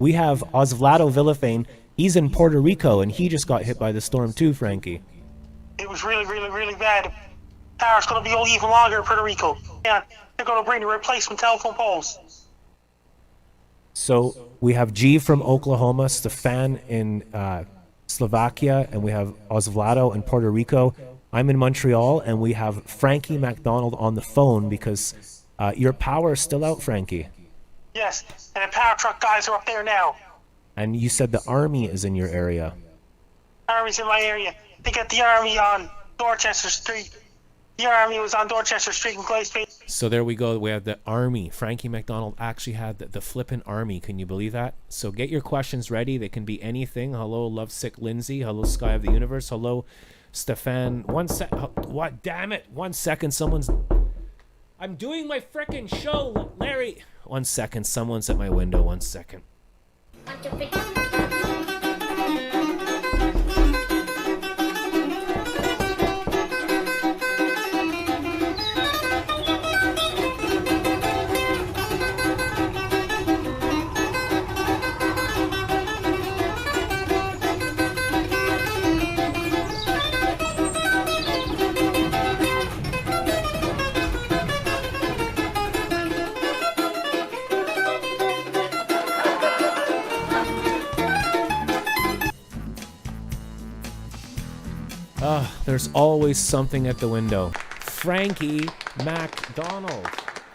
We have Osvaldo Villafane. He's in Puerto Rico, and he just got hit by the storm too, Frankie. It was really, really, really bad. Power's going to be even longer in Puerto Rico. Yeah, they're going to bring the replacement telephone poles. So we have G from Oklahoma, Stefan in Slovakia, and we have Osvaldo in Puerto Rico. I'm in Montreal, and we have Frankie MacDonald on the phone because your power is still out, Frankie. Yes, and the power truck guys are up there now. And you said the army is in your area. Army's in my area. They got the army on Dorchester Street. The army was on Dorchester Street in Glaze Bay. So there we go. We have the army. Frankie MacDonald actually had the flippin' army. Can you believe that? So get your questions ready. They can be anything. Hello, Lovesick Lindsay. Hello, Sky of the Universe. Hello, Stefan. What? Damn it. 1 second. I'm doing my frickin' show, Larry. 1 second. Someone's at my window. 1 second. There's always something at the window. Frankie MacDonald.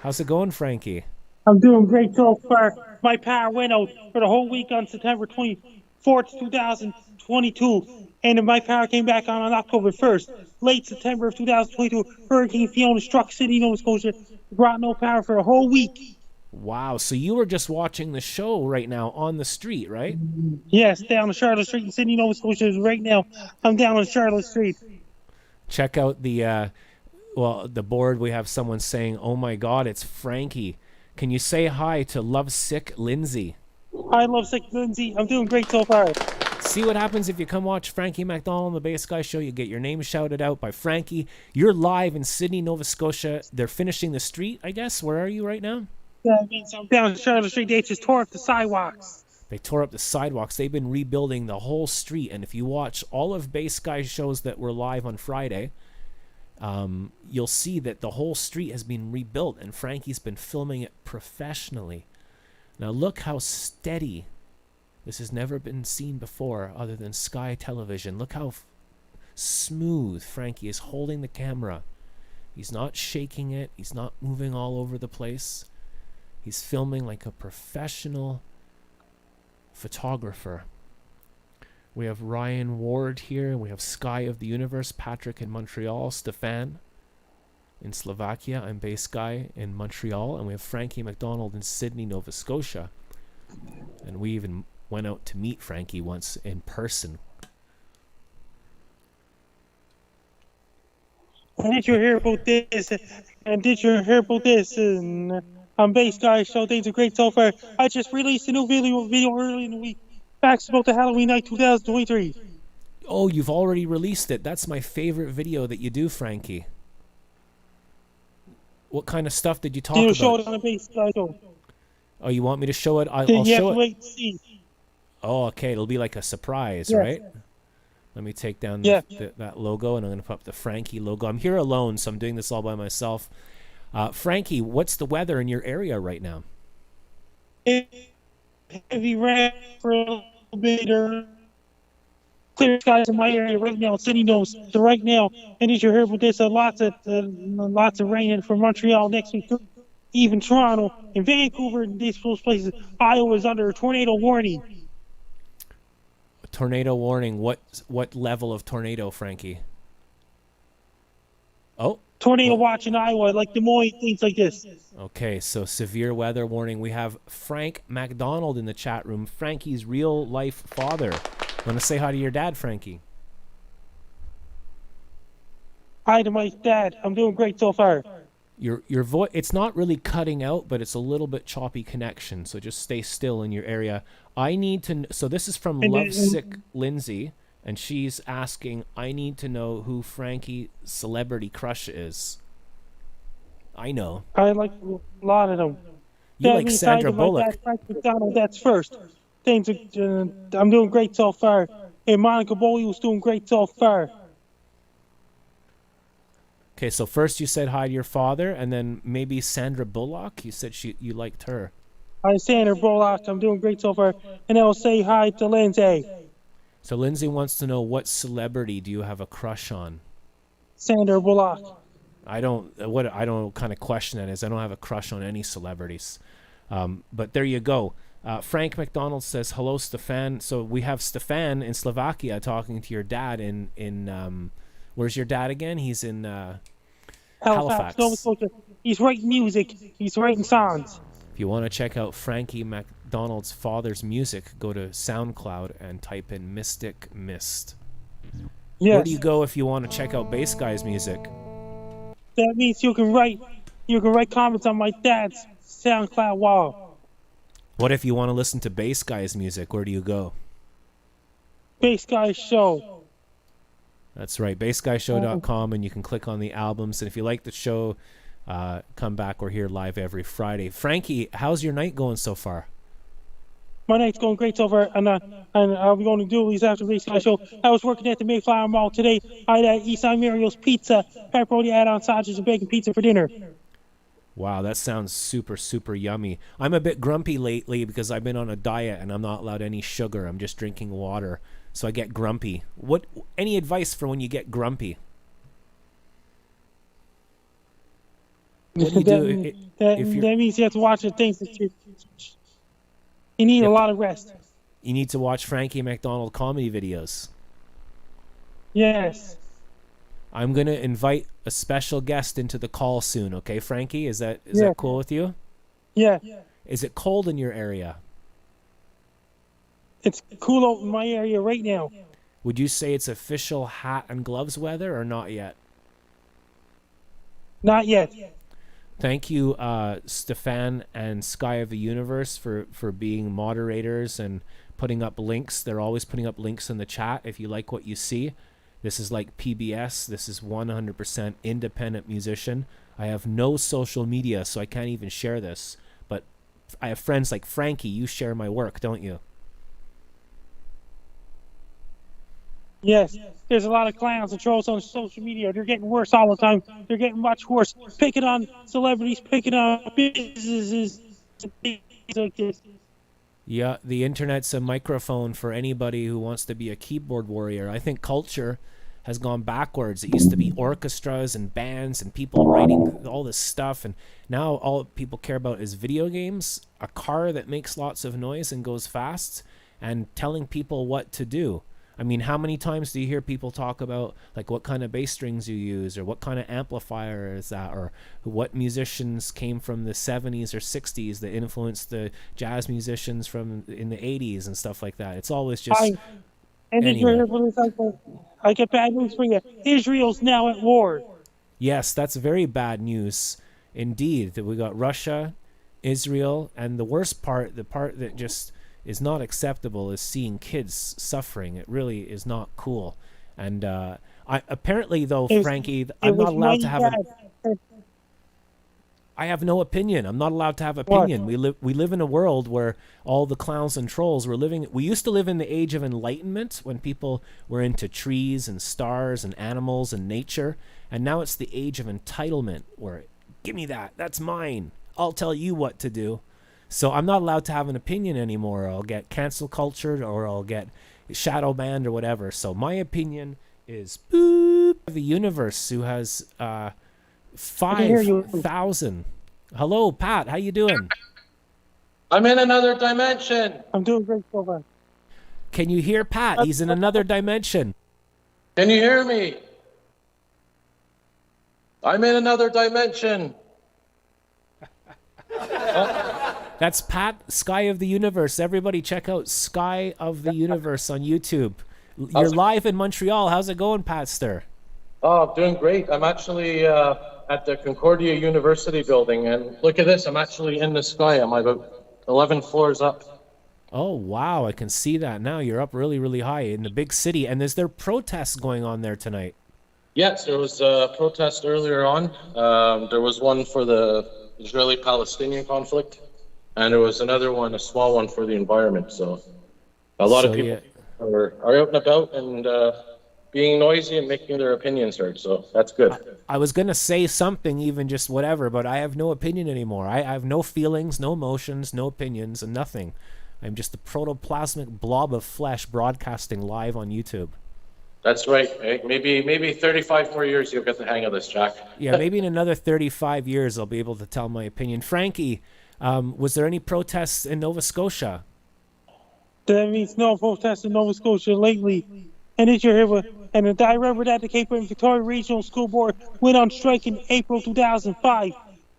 How's it going, Frankie? I'm doing great so far. My power went out for the whole week on September 24th, 2022. And my power came back on October 1st. Late September of 2022, Hurricane Fiona struck Sydney, Nova Scotia. Brought no power for a whole week. Wow, so you were just watching the show right now on the street, right? Yes, down on Charlotte Street in Sydney, Nova Scotia. Right now, I'm down on Charlotte Street. Check out the board. We have someone saying, "Oh my God, it's Frankie." Can you say hi to Lovesick Lindsay? Hi, Lovesick Lindsay. I'm doing great so far. See what happens if you come watch Frankie MacDonald on the Bass Guy Show. You get your name shouted out by Frankie. You're live in Sydney, Nova Scotia. They're finishing the street, I guess. Where are you right now? Yeah, I'm down on Charlotte Street. They just tore up the sidewalks. They tore up the sidewalks. They've been rebuilding the whole street. And if you watch all of Bass Guy shows that were live on Friday, you'll see that the whole street has been rebuilt. And Frankie's been filming it professionally. Now look how steady. This has never been seen before other than Sky Television. Look how smooth Frankie is holding the camera. He's not shaking it. He's not moving all over the place. He's filming like a professional photographer. We have Ryan Ward here. We have Sky of the Universe, Patrick in Montreal, Stefan in Slovakia. I'm Bass Guy in Montreal. And we have Frankie MacDonald in Sydney, Nova Scotia. And we even went out to meet Frankie once in person. Did you hear about this? And did you hear about this? And Bass Guy Show, things are great so far. I just released a new video early in the week. Facts about the Halloween night 2023. Oh, you've already released it. That's my favorite video that you do, Frankie. What kind of stuff did you talk about? Show it on the Bass Guy Show. Oh, you want me to show it? I'll show it. Wait to see. Oh, okay. It'll be like a surprise, yes. Right? Let me take down that logo, and I'm going to put up the Frankie logo. I'm here alone, so I'm doing this all by myself. Frankie, what's the weather in your area right now? Heavy rain for a little bit, or clear skies in my area right now. Sydney knows so right now. And as you heard with this, lots of rain for Montreal next week. Even Toronto and Vancouver and these places. Iowa is under a tornado warning. Tornado warning. What level of tornado, Frankie? Oh. Tornado watch in Iowa, like Des Moines, things like this. Okay, so severe weather warning. We have Frank MacDonald in the chat room, Frankie's real life father. Want to say hi to your dad, Frankie? Hi to my dad. I'm doing great so far. Your voice, it's not really cutting out, but it's a little bit choppy connection, so just stay still in your area. I need to, so this is from Lovesick Lindsay, and she's asking, I need to know who Frankie's celebrity crush is. I know. I like a lot of them. You like Sandra Bullock. Frank MacDonald, that's first. things I'm doing great so far. And Monica Bowley was doing great so far. Okay, so first you said hi to your father, and then maybe Sandra Bullock. You said you liked her. Hi, Sandra Bullock. I'm doing great so far. And I'll say hi to Lindsay. So Lindsay wants to know, what celebrity do you have a crush on? Sandra Bullock. I don't know what kind of question that is. I don't have a crush on any celebrities. But there you go. Frank McDonald says, hello, Stefan. So we have Stefan in Slovakia talking to your dad in where's your dad again? He's in Halifax. Nova Scotia. He's writing music. He's writing songs. If you want to check out Frankie McDonald's father's music, go to SoundCloud and type in Mystic Mist. Yes. Where do you go if you want to check out Bass Guy's music? That means you can write comments on my dad's SoundCloud wall. What if you want to listen to Bass Guy's music? Where do you go? Bass Guy Show. That's right, bassguyshow.com, and you can click on the albums. And if you like the show, come back. We're here live every Friday. Frankie, how's your night going so far? My night's going great so far, and I'll be going to Dooley's after the Bass Guy Show. I was working at the Mayflower Mall today. I had Eastside Mario's Pizza, pepperoni add-on sausage, and bacon pizza for dinner. Wow, that sounds super, super yummy. I'm a bit grumpy lately because I've been on a diet and I'm not allowed any sugar. I'm just drinking water, so I get grumpy. Any advice for when you get grumpy? What do you do? That means you have to watch the things that you need a lot of rest. You need to watch Frankie McDonald comedy videos. Yes. I'm going to invite a special guest into the call soon, okay, Frankie? Is that cool with you? Yeah. Is it cold in your area? It's cool out in my area right now. Would you say it's official hat and gloves weather or not yet? Not yet. Thank you, Stefan and Sky of the Universe, for being moderators and putting up links. They're always putting up links in the chat if you like what you see. This is like PBS. This is 100% independent musician. I have no social media, so I can't even share this. But I have friends like Frankie. You share my work, don't you? Yes. There's a lot of clowns and trolls on social media. They're getting worse all the time. They're getting much worse. Picking on celebrities, picking on businesses, things like this. Yeah, the internet's a microphone for anybody who wants to be a keyboard warrior. I think culture has gone backwards. It used to be orchestras and bands and people writing all this stuff, and now all people care about is video games, a car that makes lots of noise and goes fast, and telling people what to do. I mean, how many times do you hear people talk about like what kind of bass strings you use, or what kind of amplifier is that, or what musicians came from the 70s or 60s that influenced the jazz musicians from in the 80s and stuff like that. It's always just anyway. I get bad news for you. Israel's now at war. Yes, that's very bad news indeed. That we got Russia, Israel, and the worst part, the part that just is not acceptable, is seeing kids suffering. It really is not cool. And apparently, though, Frankie, I'm not allowed to have I have no opinion. I'm not allowed to have opinion. We live in a world where all the clowns and trolls we used to live in the age of enlightenment when people were into trees and stars and animals and nature, and now it's the age of entitlement where, give me that, that's mine, I'll tell you what to do. So I'm not allowed to have an opinion anymore. I'll get cancel cultured or I'll get shadow banned or whatever. So my opinion is boop. The Universe, who has 5,000. Hello, Pat. How you doing? I'm in another dimension. I'm doing great so far. Can you hear Pat? He's in another dimension. Can you hear me? I'm in another dimension. That's Pat, Sky of the Universe. Everybody check out Sky of the Universe on YouTube. You're live in Montreal. How's it going, Patster? Oh, doing great. I'm actually at the Concordia University building, and look at this. I'm actually in the sky. I'm about 11 floors up. Oh, wow. I can see that now. You're up really, really high in the big city. And is there protests going on there tonight? Yes, there was a protest earlier on. There was one for the Israeli-Palestinian conflict. and there was another one, a small one for the environment. So a lot of So, people yeah. are out and about and being noisy and making their opinions heard. So that's good. I was gonna say something, even just whatever, but I have no opinion anymore. I have no feelings, no emotions, no opinions, and nothing. I'm just a protoplasmic blob of flesh broadcasting live on YouTube. That's right. Eh? Maybe 35 more years you'll get the hang of this, Jack. Yeah, maybe in another 35 years I'll be able to tell my opinion. Frankie, was there any protests in Nova Scotia? That means no protests in Nova Scotia lately. And it's your here, and I remember that the Cape Breton Victoria Regional School Board went on strike in April 2005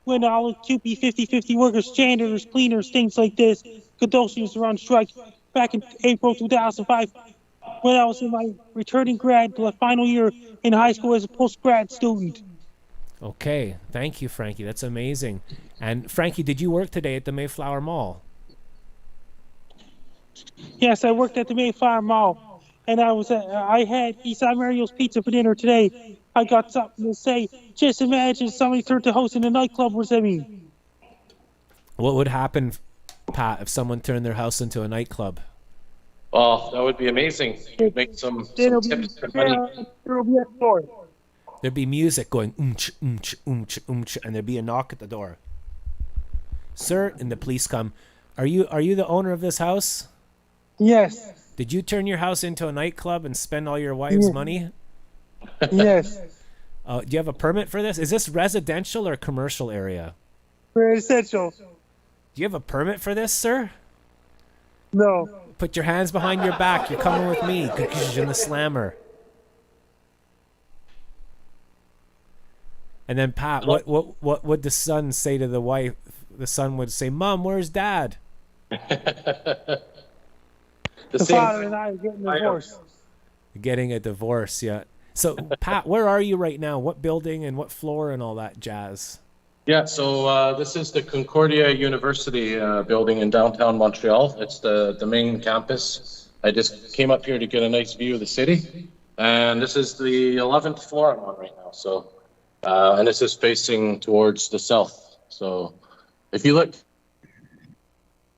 when all the QP 50/50 workers, janitors, cleaners, things like this, custodians were on strike back in April 2005 when I was in my returning grad final year in high school as a post-grad student. Okay, thank you, Frankie. That's amazing. And Frankie, did you work today at the Mayflower Mall? Yes, I worked at the Mayflower Mall, and I had Eastside Mario's Pizza for dinner today. I got something to say. Just imagine somebody turned to hosting a nightclub or something. What would happen, Pat, if someone turned their house into a nightclub? Oh, that would be amazing. You'd make some tips for money. There'll be a door. There'd be music going oomch, oomch, oomch, oomch, and there'd be a knock at the door. Sir, and the police come. Are you the owner of this house? Yes. Did you turn your house into a nightclub and spend all your wife's money? Yes. Do you have a permit for this? Is this residential or commercial area? Very essential. Do you have a permit for this, sir? No. Put your hands behind your back. You're coming with me. In the slammer. And then Pat, what would the son say to the wife? The son would say, "Mom, where's Dad?" The father and I are getting divorced. Getting a divorce, yeah. So Pat, where are you right now? What building and what floor and all that jazz? Yeah, so this is the Concordia University building in downtown Montreal. It's the main campus. I just came up here to get a nice view of the city. And this is the 11th floor I'm on right now. So, and this is facing towards the south. So if you look.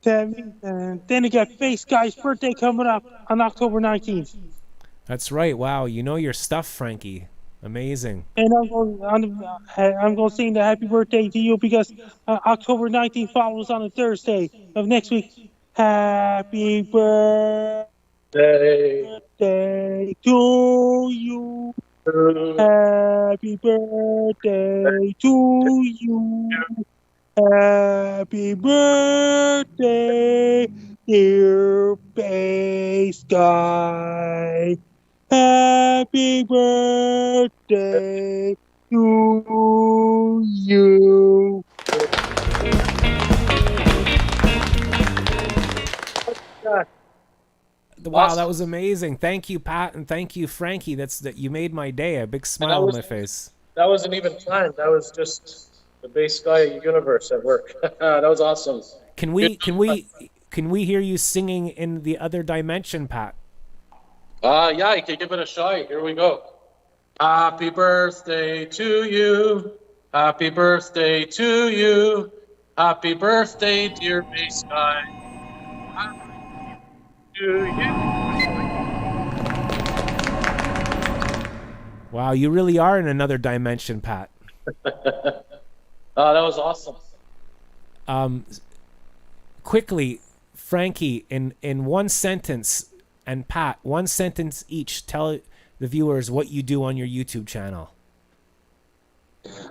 And then you got Face Guy's birthday coming up on October 19th. That's right. Wow, you know your stuff, Frankie. Amazing. And I'm going to sing the happy birthday to you because October 19th follows on a Thursday of next week. Happy birthday to you. Happy birthday to you. Happy birthday, dear Bass Guy. Happy birthday to you. Wow, that was amazing. Thank you, Pat, and thank you, Frankie. That you made my day. A big smile on my face. That wasn't even planned. That was just the Bass Guy universe at work. That was awesome. Can we hear you singing in the other dimension, Pat? Yeah, you can give it a try. Here we go. Happy birthday to you. Happy birthday to you. Happy birthday, dear Bass Guy. Happy to you. Wow, you really are in another dimension, Pat. That was awesome. Quickly, Frankie, in one sentence, and Pat, one sentence each, tell the viewers what you do on your YouTube channel.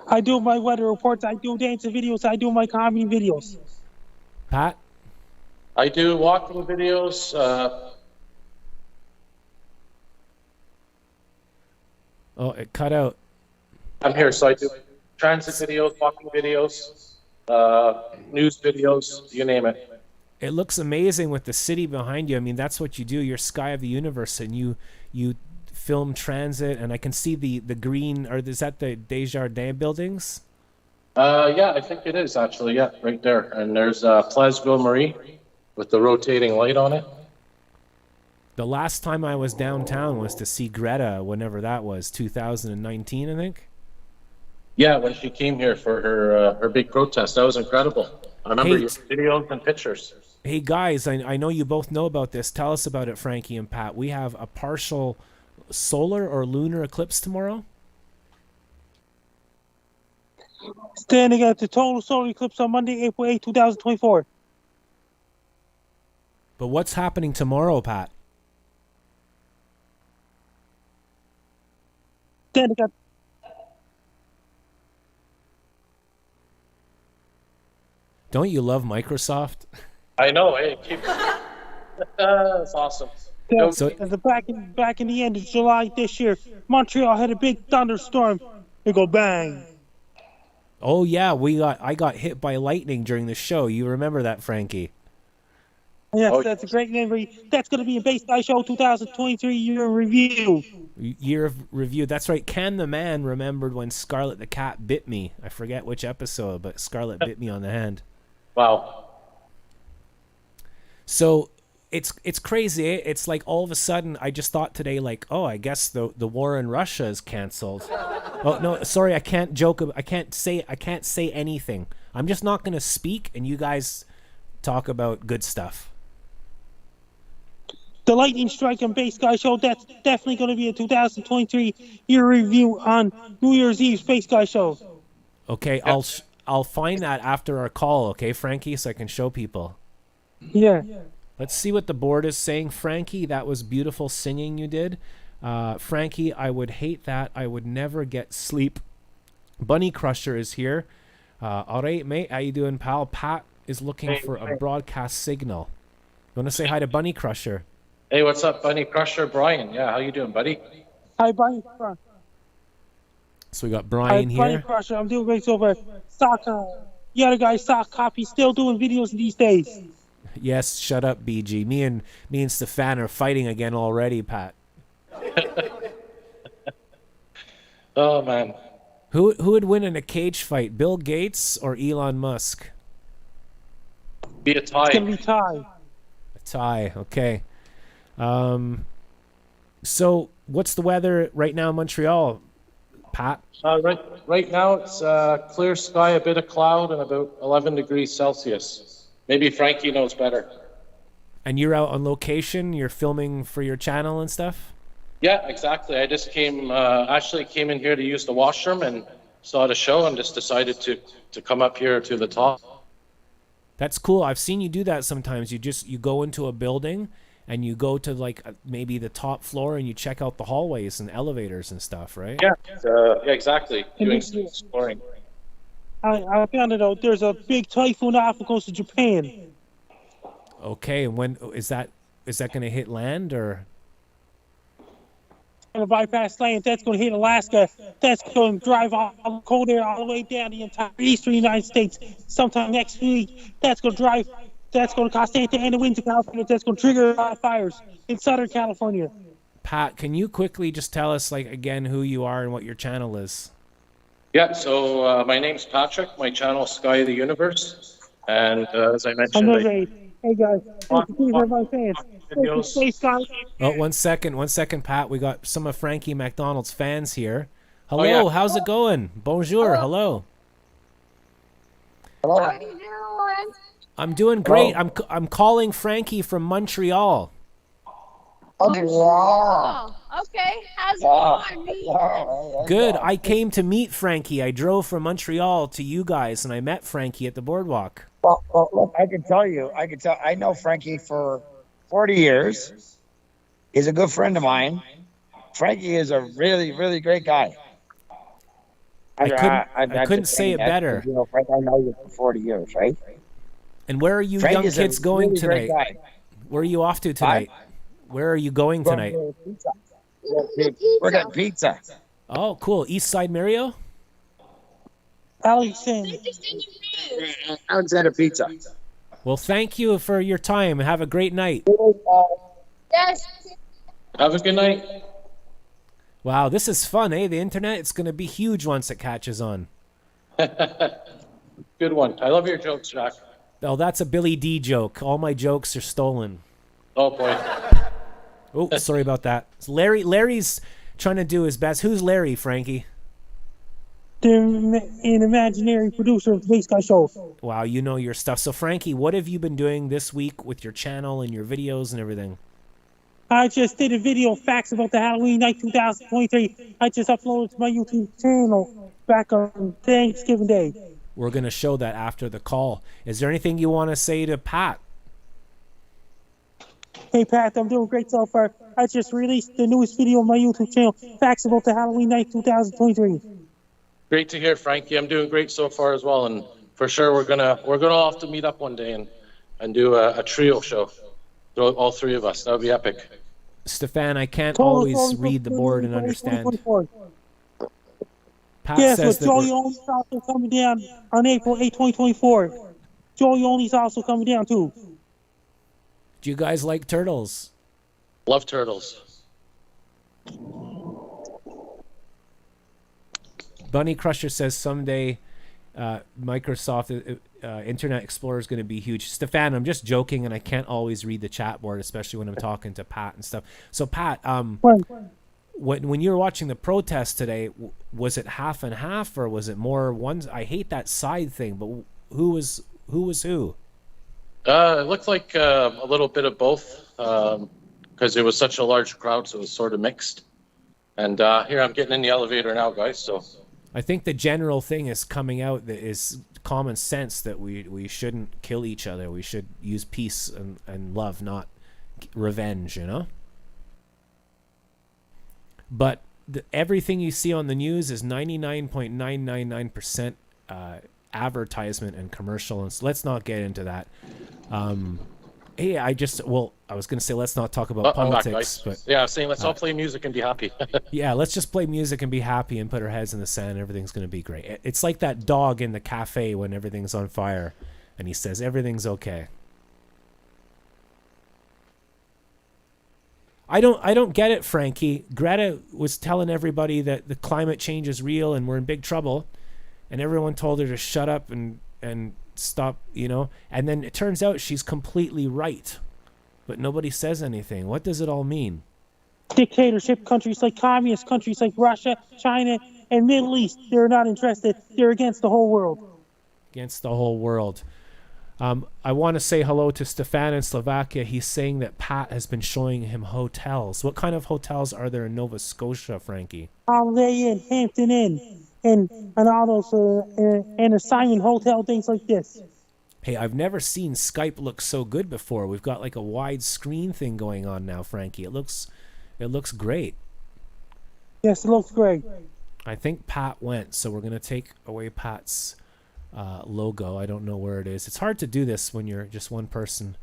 I do my weather reports, I do dancing videos, I do my comedy videos. Pat? I do walking videos. Oh, it cut out. I'm here, so I do transit videos, walking videos, news videos, you name it. It looks amazing with the city behind you. I mean, that's what you do. You're Sky of the Universe, and you film transit, and I can see the green, or is that the Desjardins buildings? Yeah, I think it is actually. Yeah, right there. And there's Place Ville Marie with the rotating light on it. The last time I was downtown was to see Greta, whenever that was, 2019, I think. Yeah, when she came here for her big protest, that was incredible. I remember Hey, your videos and pictures. hey guys, I know you both know about this. Tell us about it, Frankie and Pat. We have a partial solar or lunar eclipse tomorrow. Standing at the total solar eclipse on Monday, April 8, 2024. But what's happening tomorrow, Pat? Standing at Don't you love Microsoft? I know. Hey, keep. That's awesome. So back in the end of July this year, Montreal had a big thunderstorm. It go bang. oh yeah, I got hit by lightning during the show. You remember that, Frankie? Yes, Oh, that's a great memory. That's going to be a Bass Guy Show 2023 year in review. Year of review. That's right. Can the Man remembered when Scarlet the cat bit me. I forget which episode, but Scarlet bit me on the hand. Wow. So it's crazy. Eh? It's like all of a sudden I just thought today, like, oh, I guess the war in Russia is canceled. Oh no, sorry, I can't joke. I can't say anything. I'm just not going to speak, and you guys talk about good stuff. The lightning strike on Bass Guy Show, that's definitely going to be a 2023 year review on New Year's Eve's Bass Guy Show. Okay, I'll find that after our call, okay, Frankie, so I can show people. Yeah. Let's see what the board is saying. Frankie, that was beautiful singing you did. Frankie, I would hate that. I would never get sleep. Bunny Crusher is here. All right, mate. How you doing, pal? Pat is looking for a broadcast signal. You want to say hi to Bunny Crusher? Hey, what's up, Bunny Crusher? Brian. Yeah, how you doing, buddy? Hi, Bunny. So we got Brian Hi, Bunny here. Crusher. I'm doing great over Stock. The other guy, Stock Copy, still doing videos these days. Yes, shut up, BG. Me and Stefan are fighting again already, Pat. Oh man. Who would win in a cage fight, Bill Gates or Elon Musk? Be a tie. It's going to be tie. A tie, okay. So what's the weather right now in Montreal, Pat? Right now it's clear sky, a bit of cloud, and about 11 degrees Celsius. Maybe Frankie knows better. And you're out on location? You're filming for your channel and stuff? Yeah, exactly. I just actually came in here to use the washroom and saw the show and just decided to come up here to the top. That's cool. I've seen you do that sometimes. You go into a building and you go to like maybe the top floor and you check out the hallways and elevators and stuff, right? Yeah, exactly. Doing some exploring. I found it out. There's a big typhoon off the coast of Japan. Okay, and when is that going to hit land or? Going to bypass land. That's going to hit Alaska. That's going to drive all the cold air all the way down the entire eastern United States. Sometime next week, that's going to cause Santa Ana winds in California. That's going to trigger fires in Southern California. Pat, can you quickly just tell us, like, again, who you are and what your channel is? Yeah, so my name's Patrick. My channel's Sky of the Universe. And as I mentioned, Hey guys, these are my fans. Space guys. Oh, one second, Pat. We got some of Frankie McDonald's fans here. Hello, yeah. How's it going? Bonjour, hello. How are you doing? I'm doing great. I'm calling Frankie from Montreal. Oh, okay. How's it going? Good. I came to meet Frankie. I drove from Montreal to you guys, and I met Frankie at the boardwalk. Well, look, I know Frankie for 40 years. He's a good friend of mine. Frankie is a really, really great guy. I couldn't say it better. You know, Frank, I know you for 40 years, right? And where are you Frank young is a kids going really great tonight? guy. Where are you off to tonight? Where are you going tonight? We're getting pizza. Oh, cool. East Side Mario? Alexander Pizza. Well, thank you for your time. Have a great night. Yes. have a good night. Wow, this is fun, eh? The internet, it's going to be huge once it catches on. Good one. I love your jokes, Jack. Oh, that's a Billy D joke. All my jokes are stolen. Oh, boy. Oh, sorry about that. Larry's trying to do his best. Who's Larry, Frankie? an imaginary producer of the Bass Guy Show. Wow, you know your stuff. So, Frankie, what have you been doing this week with your channel and your videos and everything? I just did a video facts about the Halloween night 2023. I just uploaded to my YouTube channel back on Thanksgiving Day. We're going to show that after the call. Is there anything you want to say to Pat? Hey Pat, I'm doing great so far. I just released the newest video on my YouTube channel, facts about the Halloween night 2023. Great to hear, Frankie. I'm doing great so far as well, and for sure we're gonna all have to meet up one day and do a trio show. All three of us. That would be epic. Stefan, I can't always read the board and understand. Pat Yes, says but that Joey Only's also coming down on April 8, 2024. Joey Only's also coming down too. do you guys like turtles? Love turtles. Bunny Crusher says someday Microsoft Internet Explorer is going to be huge. Stefan, I'm just joking, and I can't always read the chat board, especially when I'm talking to Pat and stuff. So, Pat, when you were watching the protest today, was it half and half, or was it more one? I hate that side thing, but who was who? It looked like a little bit of both, because it was such a large crowd, so it was sort of mixed. And here I'm getting in the elevator now, guys. So I think the general thing is coming out that is common sense that we shouldn't kill each other. We should use peace and love, not revenge, you know? But everything you see on the news is 99.999% advertisement and commercial. And so let's not get into that. Hey, I was going to say let's not talk about politics, but yeah, saying let's all play music and be happy. yeah, let's just play music and be happy and put our heads in the sand. Everything's going to be great. It's like that dog in the cafe when everything's on fire and he says everything's okay. I don't get it, Frankie. Greta was telling everybody that the climate change is real and we're in big trouble, and everyone told her to shut up and stop, you know, and then it turns out she's completely right, but nobody says anything. What does it all mean? Dictatorship countries like communist countries like Russia, China, and Middle East, they're not interested. They're against the whole world. Against the whole world. I want to say hello to Stefan in Slovakia. He's saying that Pat has been showing him hotels. What kind of hotels are there in Nova Scotia, Frankie? Holiday Inn, Hampton Inn, and all those and assignment hotel things like this. Hey, I've never seen Skype look so good before. We've got like a wide screen thing going on now, Frankie. It looks great. Yes, it looks great. I think Pat went, so we're gonna take away Pat's logo. I don't know where it is. It's hard to do this when you're just one person.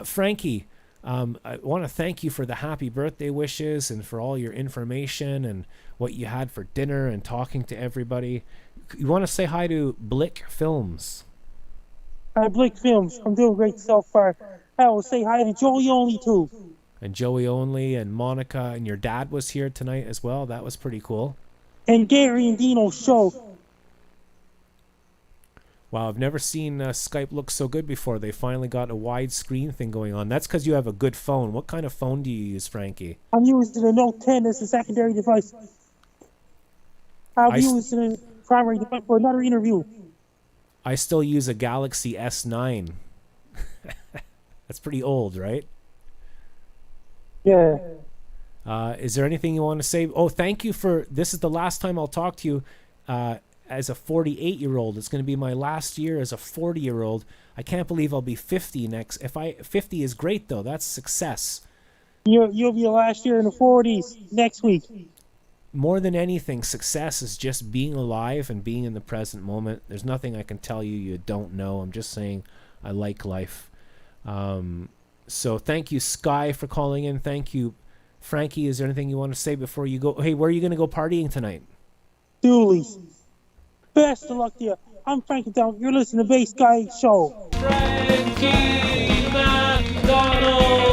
Frankie, I want to thank you for the happy birthday wishes and for all your information and what you had for dinner and talking to everybody. You want to say hi to Blick Films? Blick Films, I'm doing great so far. I will say hi to Joey Only too. And Joey Only and Monica, and your dad was here tonight as well. That was pretty cool. And Gary and Dino's show. Wow, I've never seen Skype look so good before. They finally got a wide screen thing going on. That's because you have a good phone. What kind of phone do you use, Frankie? I'm using a Note 10 as a secondary device. I'll be using a primary device for another interview. I still use a Galaxy S9. That's pretty old, right? Yeah. Is there anything you want to say? Oh, thank you for... This is the last time I'll talk to you as a 48-year-old. It's going to be my last year as a 40-year-old. I can't believe I'll be 50 next. 50 is great, though. That's success. You'll be last year in the 40s next week. More than anything, success is just being alive and being in the present moment. There's nothing I can tell you don't know. I'm just saying I like life. So thank you, Sky, for calling in. Thank you, Frankie. Is there anything you want to say before you go? Hey, where are you going to go partying tonight? Dooley's. Best of luck to you. I'm Frankie Down. You're listening to Bass Guy Show. Frankie McDonald.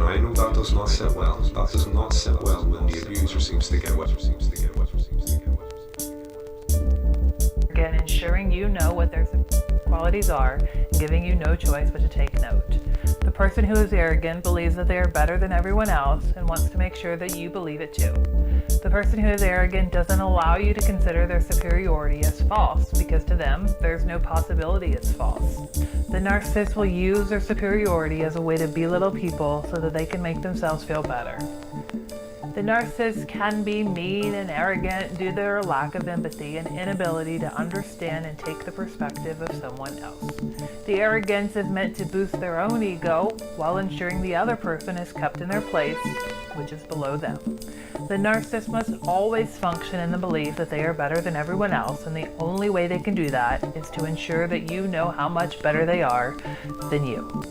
I know that does not sit well. That does not sit well when the abuser seems to get what Again, ensuring you know what their qualities are and giving you no choice but to take note. The person who is arrogant believes that they are better than everyone else and wants to make sure that you believe it too. The person who is arrogant doesn't allow you to consider their superiority as false because to them, there's no possibility it's false. The narcissist will use their superiority as a way to belittle people so that they can make themselves feel better. The narcissist can be mean and arrogant due to their lack of empathy and inability to understand and take the perspective of someone else. The arrogance is meant to boost their own ego while ensuring the other person is kept in their place, which is below them. The narcissist must always function in the belief that they are better than everyone else, and the only way they can do that is to ensure that you know how much better they are than you.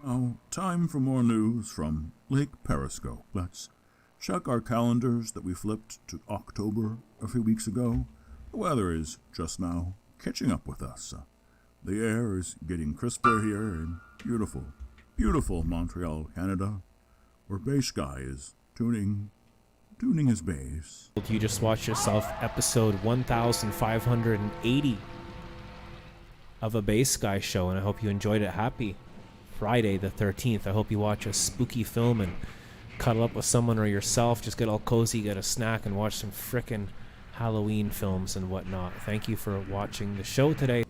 Now, time for more news from Lake Periscope. Let's check our calendars that we flipped to October a few weeks ago. The weather is just now catching up with us. The air is getting crisper here in beautiful, beautiful Montreal, Canada, where Bass Guy is tuning his bass. You just watched yourself episode 1580 of a Bass Guy show, and I hope you enjoyed it. Happy Friday the 13th. I hope you watch a spooky film and cuddle up with someone or yourself. Just get all cozy, get a snack, and watch some frickin' Halloween films and whatnot. Thank you for watching the show today.